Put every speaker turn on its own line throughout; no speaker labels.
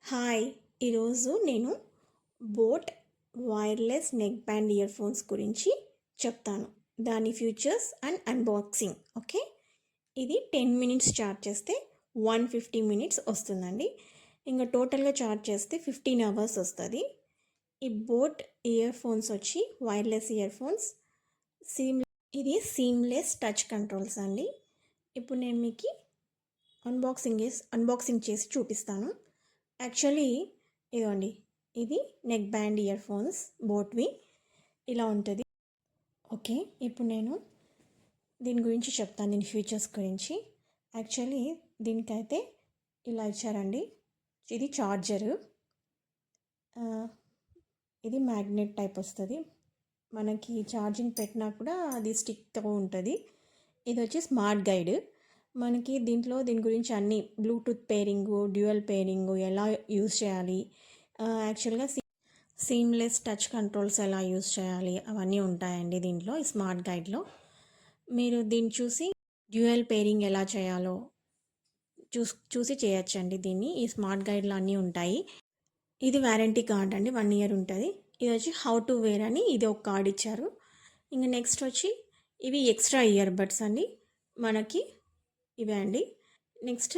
Hi, ఈరోజు నేను boat wireless neck band ear phones గురించి చెప్తాను. దాని ఫీచర్స్ అండ్ అన్బాక్సింగ్. ఓకే, ఇది 10 మినిట్స్ ఛార్జ్ చేస్తే 150 మినిట్స్ వస్తుందండి. ఇంకా టోటల్గా ఛార్జ్ చేస్తే 15 అవర్స్ వస్తుంది. ఈ బోట్ ఇయర్ ఫోన్స్ వచ్చి వైర్లెస్ ఇయర్ ఫోన్స్ ఇది సీమ్లెస్ టచ్ కంట్రోల్స్ అండి. ఇప్పుడు నేను మీకు అన్బాక్సింగ్ చేసి చూపిస్తాను. యాక్చువల్లీ ఇదిగోండి, ఇది నెక్ బ్యాండ్ ఇయర్ ఫోన్స్ బోట్వి ఇలా ఉంటుంది. ఓకే, ఇప్పుడు నేను దీని గురించి చెప్తాను, దీని ఫీచర్స్ గురించి. యాక్చువల్లీ దీనికైతే ఇలా ఇచ్చారండి. ఇది చార్జరు, ఇది మ్యాగ్నెట్ టైప్ వస్తుంది. మనకి ఛార్జింగ్ పెట్టినా కూడా అది స్టిక్తో ఉంటుంది. ఇది వచ్చి స్మార్ట్ గైడ్. మనకి దీని గురించి అన్ని బ్లూటూత్ పేరింగు, డ్యూయల్ పేరింగు ఎలా యూజ్ చేయాలి, యాక్చువల్గా సీమ్లెస్ టచ్ కంట్రోల్స్ ఎలా యూజ్ చేయాలి అవన్నీ ఉంటాయండి దీంట్లో, ఈ స్మార్ట్ గైడ్లో. మీరు దీన్ని చూసి డ్యూయల్ పేరింగ్ ఎలా చేయాలో చూసి చేయొచ్చండి దీన్ని. ఈ స్మార్ట్ గైడ్లో అన్నీ ఉంటాయి. ఇది వారంటీ కార్డ్ అండి, 1 ఇయర్ ఉంటుంది. ఇది వచ్చి హౌ టు వేర్ అని ఇది ఒక కార్డ్ ఇచ్చారు. ఇంకా నెక్స్ట్ వచ్చి ఇవి ఎక్స్ట్రా ఇయర్ బడ్స్ అండి మనకి, ఇవే అండి. నెక్స్ట్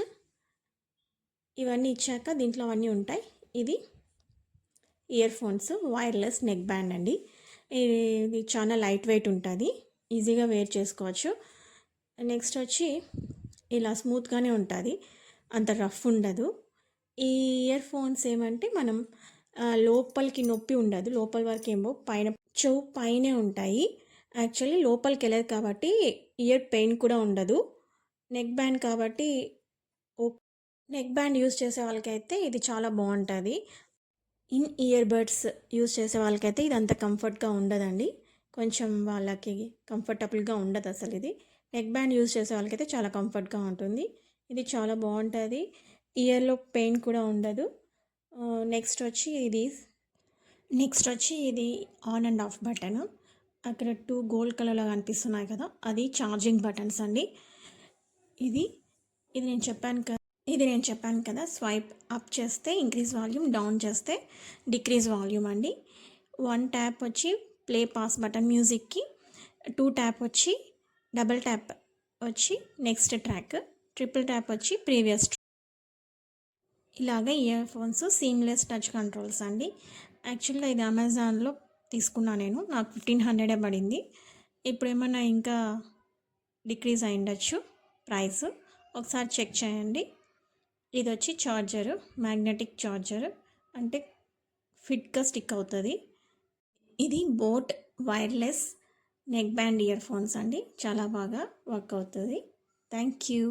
ఇవన్నీ ఇచ్చాక దీంట్లో అవన్నీ ఉంటాయి. ఇది ear phones wireless neck band అండి. ఇది చాలా లైట్ వెయిట్ ఉంటుంది, ఈజీగా వేర్ చేసుకోవచ్చు. నెక్స్ట్ వచ్చి ఇలా స్మూత్గానే ఉంటుంది, అంత రఫ్ ఉండదు. ఈ ఇయర్ ఫోన్స్ ఏమంటే మనం లోపలికి నొప్పి ఉండదు, లోపల వరకు ఏమో చెవు పైనే ఉంటాయి. యాక్చువల్లీ లోపలికి వెళ్ళదు కాబట్టి ఇయర్ పెయిన్ కూడా ఉండదు. నెక్ బ్యాండ్ కాబట్టి నెక్ బ్యాండ్ యూస్ చేసే వాళ్ళకైతే ఇది చాలా బాగుంటుంది. ఇన్ ఇయర్ బడ్స్ యూస్ చేసే వాళ్ళకైతే ఇది అంత కంఫర్ట్గా ఉండదండి, కొంచెం వాళ్ళకి కంఫర్టబుల్గా ఉండదు అసలు. ఇది నెక్ బ్యాండ్ యూస్ చేసే వాళ్ళకైతే చాలా కంఫర్ట్గా ఉంటుంది. ఇది చాలా బాగుంటుంది, ఇయర్లో పెయిన్ కూడా ఉండదు. నెక్స్ట్ వచ్చి ఇది ఆన్ అండ్ ఆఫ్ బటన్. అక్కడ 2 గోల్డ్ కలర్లో కనిపిస్తున్నాయి కదా, అది ఛార్జింగ్ బటన్స్ అండి. ఇది నేను చెప్పాను కదా, స్వైప్ అప్ చేస్తే ఇంక్రీజ్ వాల్యూమ్, డౌన్ చేస్తే డిక్రీజ్ వాల్యూమ్ అండి. 1 ట్యాప్ వచ్చి ప్లే పాస్ బటన్ మ్యూజిక్కి, 2 ట్యాప్ వచ్చి డబుల్ ట్యాప్ వచ్చి నెక్స్ట్ ట్రాక్, ట్రిపుల్ ట్యాప్ వచ్చి ప్రీవియస్. ఇలాగ ear phones seamless touch controls అండి. యాక్చువల్గా ఇది అమెజాన్లో తీసుకున్నాను నేను, నాకు 1500 పడింది. ఇప్పుడు ఏమన్నా ఇంకా డిక్రీజ్ అయ్యిండొచ్చు ప్రైస్, ఒకసారి చెక్ చేయండి. ఇది వచ్చి చార్జరు, మ్యాగ్నెటిక్ చార్జర్, అంటే ఫిట్గా స్టిక్ అవుతుంది. ఇది boat wireless neck band ear phones అండి, చాలా బాగా వర్క్ అవుతుంది. Thank you.